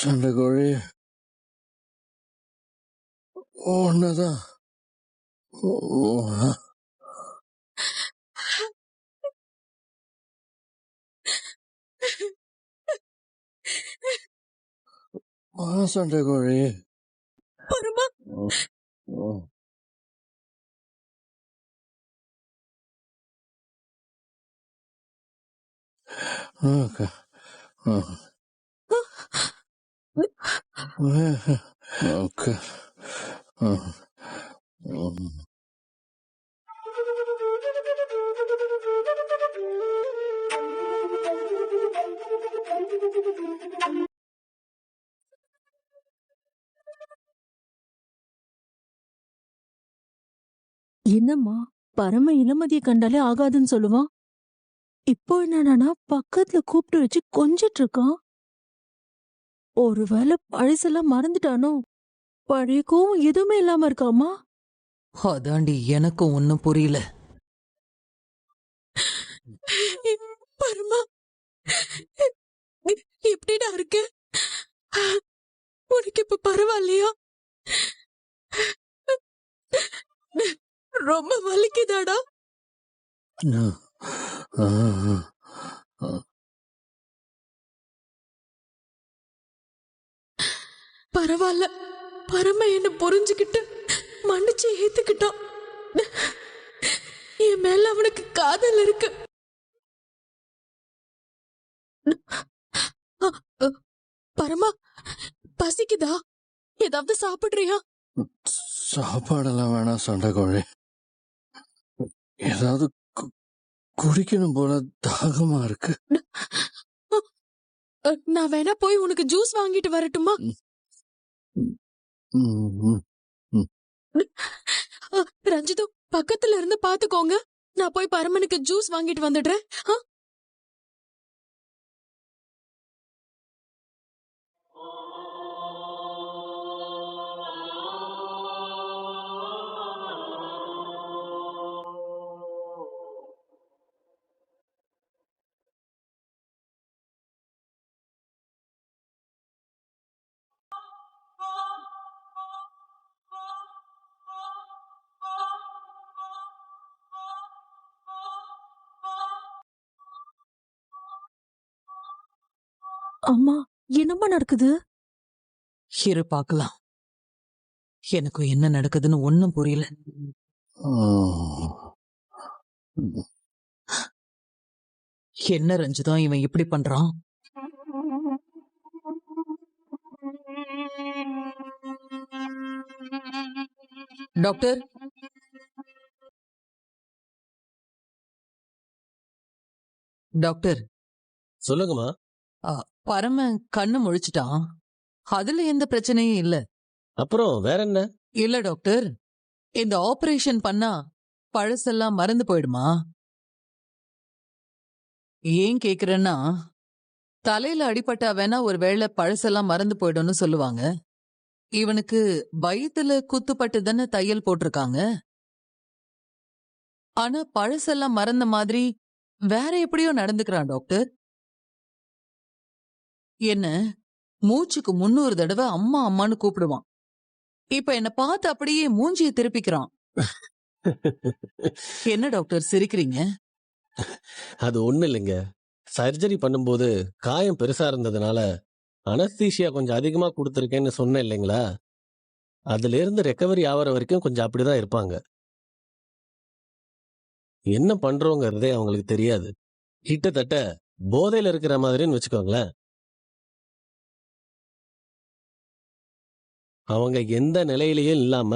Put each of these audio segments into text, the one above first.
சண்டைக்கோழி ஒன்னதான் சண்டைக்கோழி பரமா Okay. Okay. என்னம்மா பரம இளமதியை கண்டாலே ஆகாதுன்னு சொல்லுவான். இப்போ என்னடானா பக்கத்துல கூப்பிட்டு வச்சு கொஞ்சிட்டு இருக்கான். ஒருவேளை பழசெல்லாம் மறந்துட்டானோ? பழைய கோவம் எதுவுமே இல்லாம இருக்காமா? அதாண்டி எனக்கும் ஒன்னும் புரியல. பரமா எப்படிடா இருக்கு? உனக்கு இப்ப பரவாயில்லையா? ரொம்ப வலிக்குதாடா? பரவாயில்ல, பரம என்ன புரிஞ்சுக்கிட்டு மன்னிச்சு ஏத்துக்கிட்டான். என் மேல அவனுக்கு காதல் இருக்கு. பரமா பசிக்குதா? ஏதாவது சாப்பிடுறியா? சாப்பாடெல்லாம் வேணாம் சண்டைக்கோழி. ஏதாவது குடிக்கணும் போல தாகமா இருக்கு. நான் வேணா போய் உனக்கு ஜூஸ் வாங்கிட்டு வரட்டுமா? ரஞ்சிதோ பக்கத்துல இருந்து பாத்துக்கோங்க. நான் போய் பரமனுக்கு ஜூஸ் வாங்கிட்டு வந்துடுறேன். அம்மா என்னம்மா நடக்குது? இரு பாக்கலாம். எனக்கு என்ன நடக்குதுன்னு ஒன்னும் புரியல. என்ன ரஞ்சுதான் இவன் இப்படி பண்றான்? டாக்டர், டாக்டர் சொல்லுங்கம்மா. பரம கண்ணு முழிச்சிட்டான். அதுல எந்த பிரச்சனையும் இல்ல. அப்புறம் வேற என்ன? இல்ல டாக்டர், இந்த ஆபரேஷன் பண்ணா பழசெல்லாம் மறந்து போயிடுமா? ஏன் கேக்குறேன்னா, தலையில அடிபட்டா வேணா ஒருவேளை பழசெல்லாம் மறந்து போயிடும்னு சொல்லுவாங்க. இவனுக்கு வயித்துல குத்துப்பட்டு தானே தையல் போட்டிருக்காங்க. ஆனா பழசெல்லாம் மறந்த மாதிரி வேற எப்படியோ நடந்துக்கிறான் டாக்டர். என்ன மூச்சுக்கு 300 தடவை அம்மா அம்மான்னு கூப்பிடுவான். இப்ப என்ன பார்த்து அப்படியே மூஞ்சிய திருப்பிக்கிறான். என்ன டாக்டர் சிரிக்கிறீங்க? அது ஒண்ணு இல்லைங்க. சர்ஜரி பண்ணும்போது காயம் பெருசா இருந்ததுனால அனஸ்தீசியா கொஞ்சம் அதிகமா கொடுத்துருக்கேன்னு சொன்னேன் இல்லைங்களா? அதுல இருந்து ரெக்கவரி ஆகிற வரைக்கும் கொஞ்சம் அப்படிதான் இருப்பாங்க. என்ன பண்றோங்கிறதே அவங்களுக்கு தெரியாது. கிட்டத்தட்ட போதையில இருக்கிற மாதிரின்னு வச்சுக்கோங்களேன். அவங்க எந்த நிலையிலயும் இல்லாம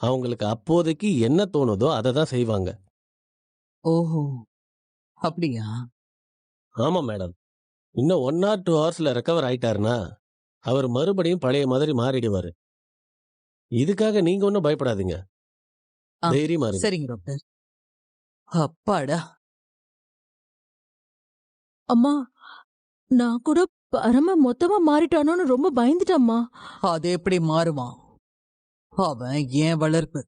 அவங்களுக்கு அப்போதைக்கு என்ன தோணுதோ அதை தான் செய்வாங்க. ஓஹோ, அப்படியா? ஆமா மேடம். இன்னும் 1 or 2 ஹவர்ஸ்ல ரெக்கவர் ஆயிட்டாருன்னா அவர் மறுபடியும் பழைய மாதிரி மாறிடுவாரு. இதுக்காக நீங்க ஒன்னும் பயப்படாதீங்க. தைரியமா இருங்க. சரிங்க டாக்டர். அப்பாடா. அம்மா நான் கூட பரம மொத்தமா மாறிட்டானோன்னு ரொம்ப பயந்துட்டம்மா. அது எப்படி மாறுவான்? அவன் ஏன் வளர்ப்பு.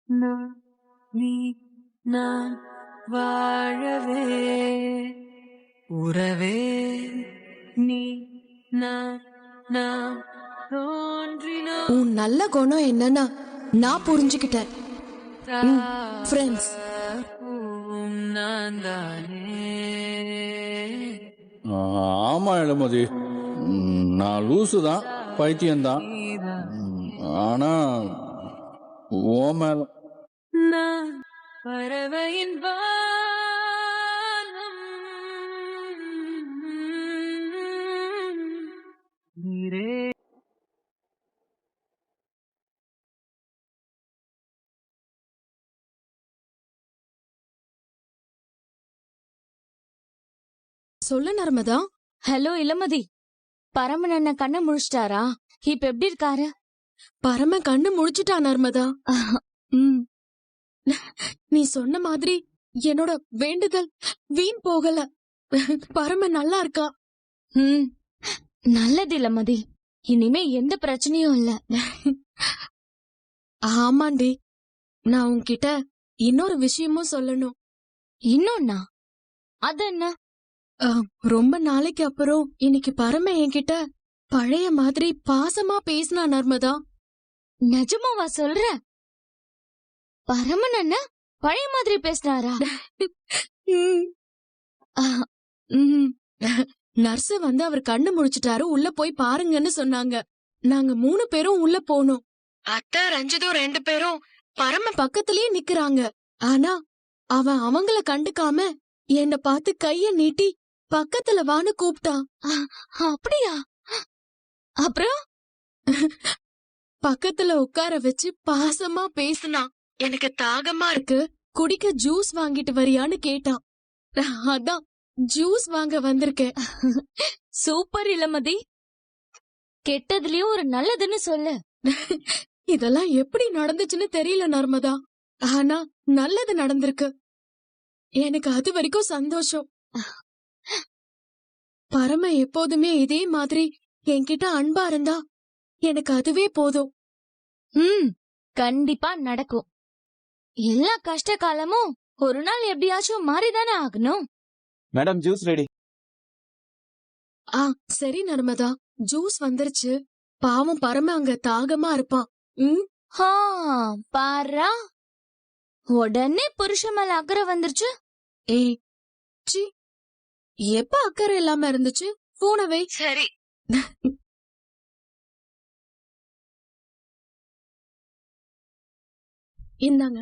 நான் நீ நான் வாழவே உறவே நீ நான் நாம் தோன்றினோம் உன் நல்ல குணம் என்னன்னா நான் புரிஞ்சுக்கிட்டேன். ஃப்ரெண்ட்ஸ். நான் தானே. ஆமா இளமதி, நான் லூசு தான், பைத்தியம்தான். ஆனா ஓ மேல நான் பறவையின் வானம் நீரே. சொல்ல நர்மதா. ஹலோ இளமதி, பரமன் அண்ணன் கண்ணை முழிச்சிட்டாரா? இப்ப எப்படி இருக்காரு? பரம கண்ணு முழிச்சுட்டா நர்மதா. ம். நீ சொன்ன மாதிரி என்னோட வேண்டுதல் வீண் போகல. பரம நல்லா இருக்கா. நல்லது இளமதி, இனிமே எந்த பிரச்சனையும் இல்ல. ஆமாண்டி, நான் உன்கிட்ட இன்னொரு விஷயமும் சொல்லணும். இன்னொன்னா? அது என்ன? ரொம்ப நாளைக்கு அப்புறம் இன்னைக்கு பரம என்கிட்ட பழைய மாதிரி பாசமா பேசினா நர்மதா. நிஜமாவா சொல்ற? பரமன் அண்ணன் பழைய மாதிரி பேசினாரா? நர்ஸ் வந்து அவர் கண்ணு முழிச்சிட்டாரு, உள்ள போய் பாருங்கன்னு சொன்னாங்க. நாங்க 3 பேரும் உள்ள போனோம். அத்தை ரஞ்சிதும் 2 பேரும் பரம பக்கத்திலேயே நிக்கறாங்க. ஆனா அவன் அவங்கள கண்டுக்காம என்ன பார்த்து கைய நீட்டி பக்கத்துல வான்னு கூப்பிட்டான். அப்படியா? அப்புறம் பக்கத்துல உட்கார வச்சு பாசமா பேசினான். எனக்கு தாகமா இருக்கு, குடிக்க ஜூஸ் வாங்கிட்டு வரியான்னு கேட்டான். அதான் ஜூஸ் வாங்க வந்திருக்கேன். சூப்பர் இளமதி, கெட்டதுலயும் ஒரு நல்லதுன்னு சொல்லு. இதெல்லாம் எப்படி நடந்துச்சுன்னு தெரியல நர்மதா, ஆனா நல்லது நடந்திருக்கு. எனக்கு அது வரைக்கும் சந்தோஷம். பரம எப்போதுமே இதே மாதிரி என்கிட்ட அன்பா இருந்தா எனக்கு அதுவே போதும். கண்டிப்பா நடக்கும். எல்லா கஷ்ட காலமும் ஒரு நாள் எப்படியாச்சும் மாறிதானே ஆகணும். Madam juice ready. சரி நர்மதா, ஜூஸ் வந்துருச்சு. பாவம் பரம அங்க தாகமா இருப்பான். பாரா, உடனே புருஷன் மேல அக்கறை வந்துருச்சு. ஏய் சி, எப்ப அக்கறை இல்லாம இருந்துச்சு? போனவை. சரி. இந்தாங்க.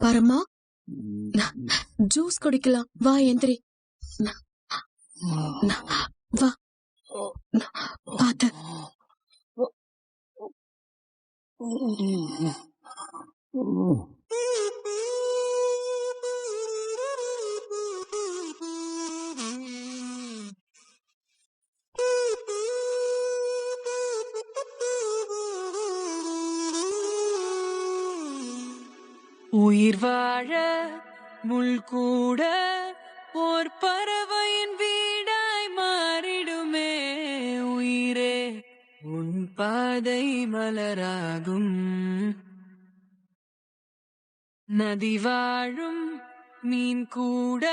பரமா, ஜூஸ் குடிக்கலாம். வா எந்திரி. வா பாத்து. உயிர் வாழ முள் கூட ஓர் பறவையின் வீடாய் மாறிடுமே. உயிரே உன் பாதை மலராகும். நதி வாழும் மீன் கூட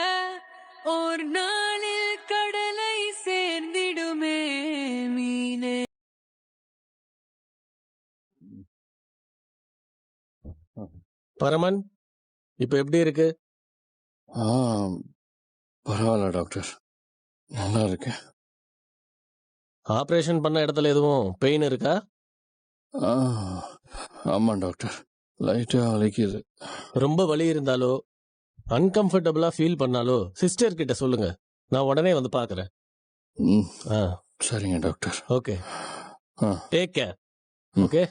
ஓர் நாளில் கடலை சேர்ந்திடுமே. மீனே. பரமன், இப்ப எப்படி இருக்கு? பரவாயில்ல டாக்டர், நல்லா இருக்கேன். ஆபரேஷன் பண்ண இடத்துல எதுவும் பெயின் இருக்கா? ஆமா டாக்டர், லைட்டா வலிக்குது. ரொம்ப வலி இருந்தாலோ அன்கம்ஃபர்டபுளா ஃபீல் பண்ணாலோ சிஸ்டர் கிட்ட சொல்லுங்க, நான் உடனே வந்து பாக்குறேன். சரிங்க doctor. Okay, take care. Okay.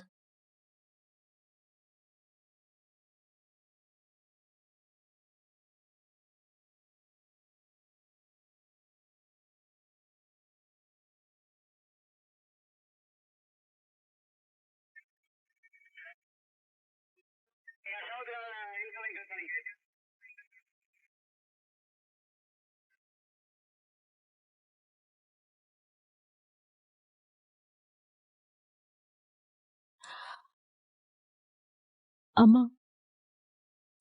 அம்மா,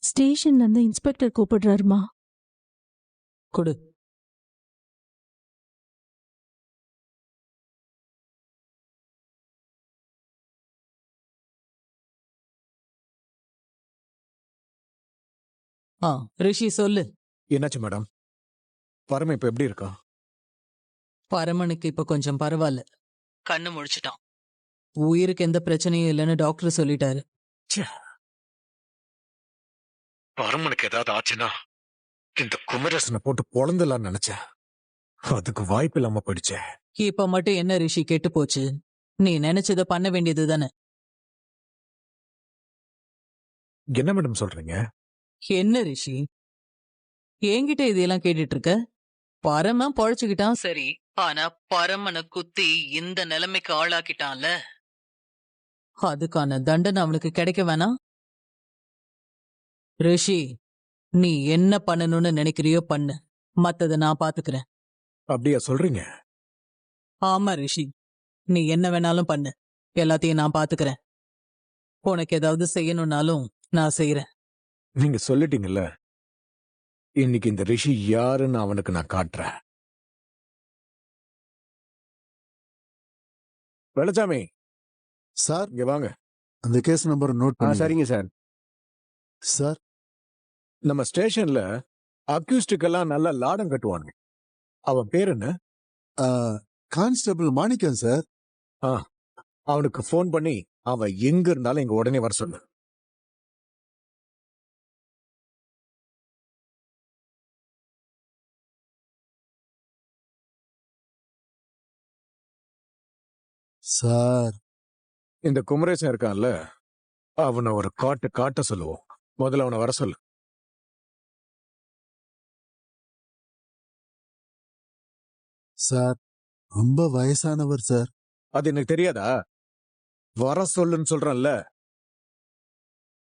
ஸ்டேஷன்ல இருந்து இன்ஸ்பெக்டர் கூப்பிடுறாருமா. கொடு. ரிஷி சொல்லு. என்னாச்சு மேடம்? பரம இப்ப எப்படி இருக்கா? பரமனுக்கு இப்ப கொஞ்சம் பரவாயில்ல. கண்ணு முழிச்சிட்டான். உயிருக்கு எந்த பிரச்சனையும் இல்லைன்னு டாக்டர் சொல்லிட்டாரு. பரமனுக்கு ஏதாவது ஆச்சுன்னா இந்த குமரசனை போட்டு பொழந்துலான்னு நினைச்சேன். அதுக்கு வாய்ப்பு இல்லாம போயிடுச்சே. இப்ப மட்டும் என்ன ரிஷி கெட்டு போச்சு? நீ நினைச்சத பண்ண வேண்டியது தானே. என்ன மேடம் சொல்றீங்க? என்ன ரிஷி என்கிட்ட இதெல்லாம் கேட்டுட்டு இருக்க? பரமன் பொழைச்சுக்கிட்டான் சரி, ஆனா பரமனை குத்தி இந்த நிலைமைக்கு ஆளாக்கிட்டான்ல, அதுக்கான தண்டனை அவனுக்கு கிடைக்க வேணாம்? ரிஷி, நீ என்ன பண்ணணும்னு நினைக்கிறியோ பண்ணு, மத்தத நான் பாத்துக்கிறேன். அப்படியா சொல்றீங்க? ஆமா ரிஷி, நீ என்ன வேணாலும் பண்ணு, எல்லாத்தையும் நான் பாத்துக்கிறேன். உனக்கு ஏதாவது செய்யணும்னாலும் நான் செய்யறேன். நீங்க சொல்லிட்டீங்கல்ல, இன்னைக்கு இந்த ரிஷி யாருன்னு அவனுக்கு நான் காட்டுறேன். வெள்ளச்சாமி சார், இங்க வாங்க. அந்த கேஸ் நம்பர் நோட் பண்ணி. சரிங்க சார். சார், நம்ம ஸ்டேஷன்ல அக்யூஸ்டுக்கெல்லாம் நல்லா லாடம் கட்டுவானுங்க. அவன் பேர் என்ன? கான்ஸ்டபிள் மாணிக்கம் சார். அவனுக்கு ஃபோன் பண்ணி அவன் எங்க இருந்தாலும் இங்க உடனே வர சொல்லு. சார், இந்த குமரேசன் இருக்கான்ல, அவனை ஒரு காட்ட சொல்லுவோம். முதல்ல அவனை வர சொல்லு. சார், ரொம்ப வயசானவர் சார். அது எனக்கு தெரியாதா? வர சொல்லுன்னு சொல்றேன்ல.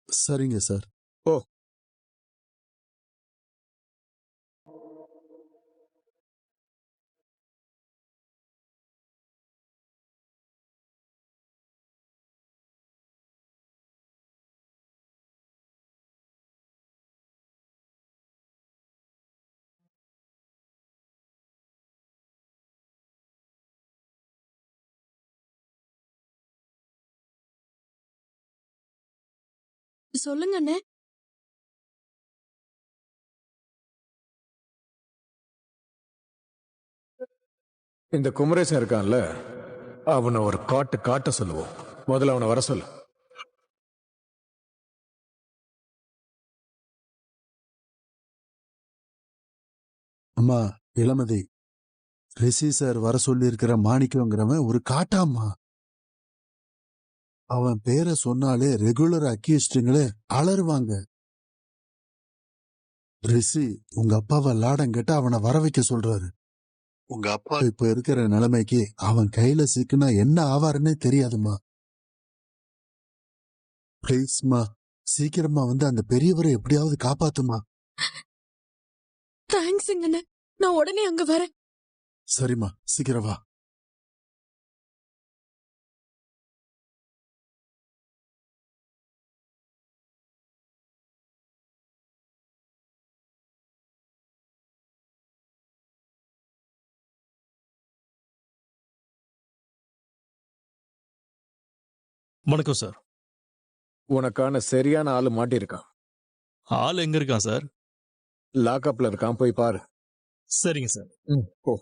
சரிங்க சார். ஓ, சொல்லுங்க அண்ணே. இந்த குமரேசன் இருக்கான்ல, அவனை ஒரு காட்ட சொல்லுவோம். முதல்ல அவனை வர சொல்லு. அம்மா இளமதி, ரிஷி சார் வர சொல்லி இருக்கிற மாணிக்கங்கிறவன் ஒரு காட்டாம்மா. அவன் பேரை சொன்னாலே ரெகுலர் அக்யூஸ்டுங்களே அலறுவாங்க. ரிஷி உங்க அப்பாவை லாடம் கேட்டு அவனை வர வைக்க சொல்றாரு. உங்க அப்பா இப்ப இருக்கிற நிலைமைக்கு அவன் கையில சிக்குனா என்ன ஆவாருன்னே தெரியாதுமா. பிளீஸ்மா, சீக்கிரமா வந்து அந்த பெரியவரை எப்படியாவது காப்பாத்துமா. தேங்க்ஸுங்க அண்ணே, நான் உடனே அங்க வரேன். சரிம்மா, சீக்கிரம் வா. வணக்கம் சார். உனக்கான சரியான ஆளு மாட்டிருக்கான். ஆள் எங்க இருக்கான் சார்? லாக்அப்ல இருக்கான், போய் பாரு. சரிங்க சார். போ.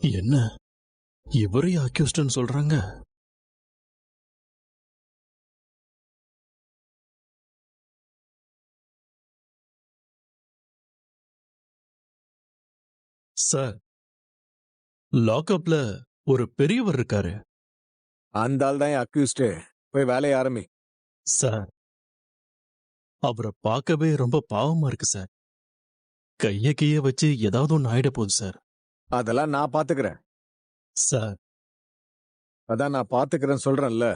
என்ன இவரையும் அக்யூஸ்ட்னு சொல்றாங்க? சார், லாக்அப்ல ஒரு பெரியவர் இருக்காரு. அந்த ஆள் தான் அக்யூஸ்டு. போய் வேலையை ஆரம்பி. சார், அவரை பார்க்கவே ரொம்ப பாவமா இருக்கு சார். கைய வச்சு ஏதாவது ஒன்று ஆயிட போகுது சார். அதெல்லாம் நான் பாத்துக்கிறேன். சார், அதான் நான் பாத்துக்கிறேன்னு சொல்றேன்ல.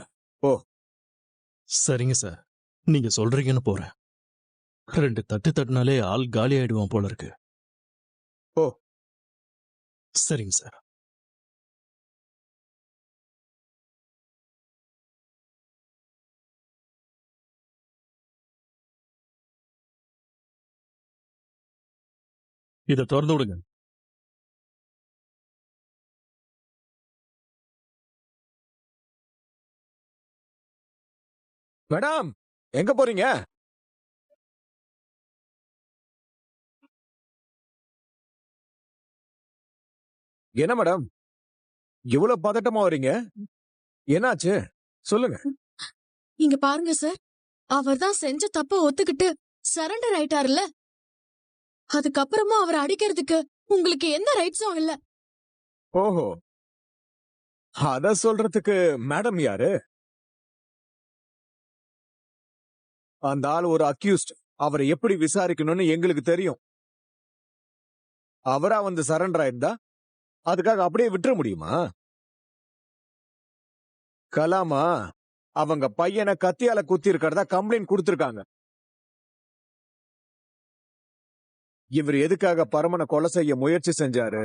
சரிங்க சார், நீங்க சொல்றீங்கன்னு போறேன். 2 தட்டு தட்டினாலே ஆள் காலி ஆயிடுவான் போல இருக்கு. ஓ. சரிங்க சார். இத திறந்து விடுங்க. மேடம், எங்க போறீங்க? என்ன மேடம் இவ்வளவு பதட்டமா வரீங்க? என்னாச்சு சொல்லுங்க. இங்க பாருங்க சார், அவர்தான் செஞ்ச தப்ப ஒத்துக்கிட்டு சரண்டர் ஆயிட்டாருல்ல. அதுக்கப்புறமா அவரை அடிக்கிறதுக்கு உங்களுக்கு எந்த ரைட்ஸும் இல்ல. ஓஹோ, அத சொல்றதுக்கு மேடம் யாரு? அந்த ஆள் ஒரு அக்யூஸ்ட். அவரை எப்படி விசாரிக்கணும்னு எங்களுக்கு தெரியும். அவரா வந்து சரண்டர் ஆயிருந்தா அதுக்காக அப்படியே விட்டுற முடியுமா? கலாமா அவங்க பையனை கத்தியால குத்தி இருக்கிறதா கம்ப்ளைண்ட் கொடுத்திருக்காங்க. இவர் எதுக்காக பரமனை கொலை செய்ய முயற்சி செஞ்சாரு,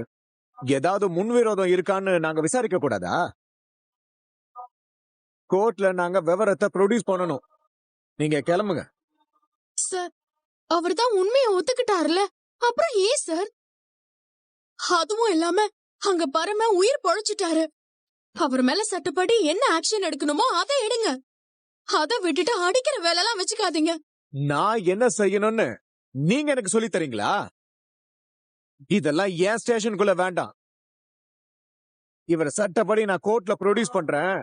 ஏதாவது முன்விரோதம் இருக்கான்னு நாங்க விசாரிக்க கூடாதா? கோர்ட்ல நாங்க விவரத்தை ப்ரொடியூஸ் பண்ணணும். நீங்க கிளம்புங்க. சார், அவர்தான் உண்மையை ஒத்துக்கிட்டாருல, அப்புறம் ஏன் சார்? அதுவும் இல்லாம அங்க பரம உயிர் பொழைச்சிட்டாரு. அவர் மேல சட்டப்படி என்ன ஆக்ஷன் எடுக்கணுமோ அதை எடுங்க. அதை விட்டுட்டு அடிக்கிற வேலைலாம் வச்சுக்காதீங்க. நான் என்ன செய்யணும்னு நீங்க எனக்கு சொல்லி தரீங்களா? இதெல்லாம் ஏன் ஸ்டேஷனுக்குள்ள வேண்டாம். இவர சட்டப்படி நான் கோர்ட்ல ப்ரொடியூஸ் பண்றேன்.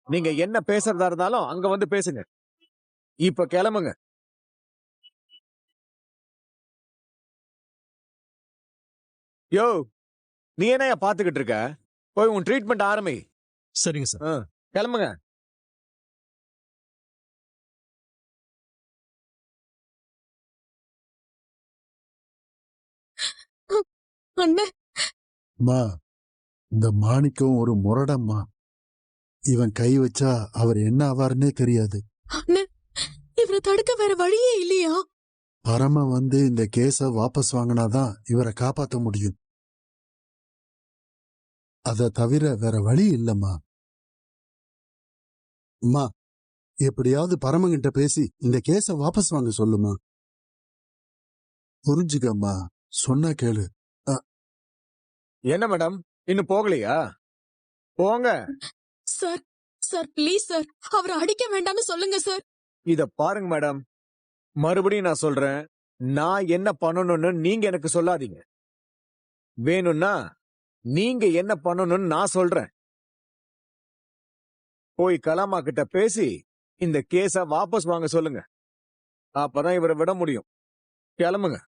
நீங்க என்ன பேசுறதா இருந்தாலும் அங்க வந்து பேசுங்க. இப்ப கிளம்புங்க. யோ, நீ என்ன பாத்துக்கிட்டு இருக்க? போய் உன் ட்ரீட்மெண்ட் ஆரம்பி. சரிங்க சார். கிளம்புங்க. அண்ணே, அம்மா, இந்த மாணிக்கம் ஒரு முரடம்மா. இவன் கை வச்சா அவர் என்ன ஆவாருன்னே தெரியாது. அண்ணே, இவரை தடுக்க வேற வழியே இல்லையா? பரம வந்து இந்த கேஸ வாபஸ் வாங்கினாதான் இவரை காப்பாத்த முடியும். அத தவிர வேற வழி இல்லம்மா. அம்மா, எப்படியாவது பரமங்கிட்ட பேசி இந்த கேஸ வாபஸ் வாங்க சொல்லுமா. புரிஞ்சுக்கம்மா, சொன்னா கேளு. என்ன மேடம், இன்னும் போகலையா? போங்க. சார், சார் ப்ளீஸ் சார், அவரை அடிக்க வேண்டாம்னு சொல்லுங்க சார். இத பாருங்க மேடம், மறுபடியும் நான் சொல்றேன், நான் என்ன பண்ணணும்னு நீங்க எனக்கு சொல்லாதீங்க. வேணும்னா நீங்க என்ன பண்ணணும்னு நான் சொல்றேன். போய் கலாமா கிட்ட பேசி இந்த கேஸ வாபஸ் வாங்க சொல்லுங்க. அப்பதான் இவரை விட முடியும். கிளம்புங்க.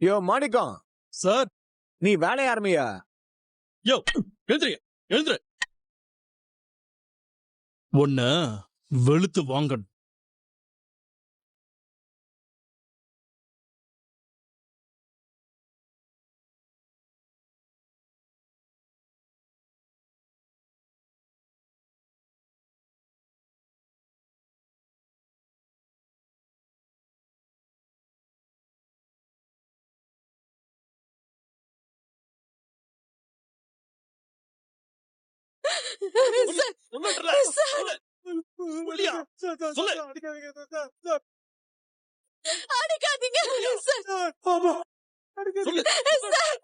யோ மாணிக்கம் சார். நீ வேலைய ஆரம்பியா? யோ, எழுந்துரு. ஒன்ன வெளுத்து வாங்கணும். அடிக்காதீங்க சார்.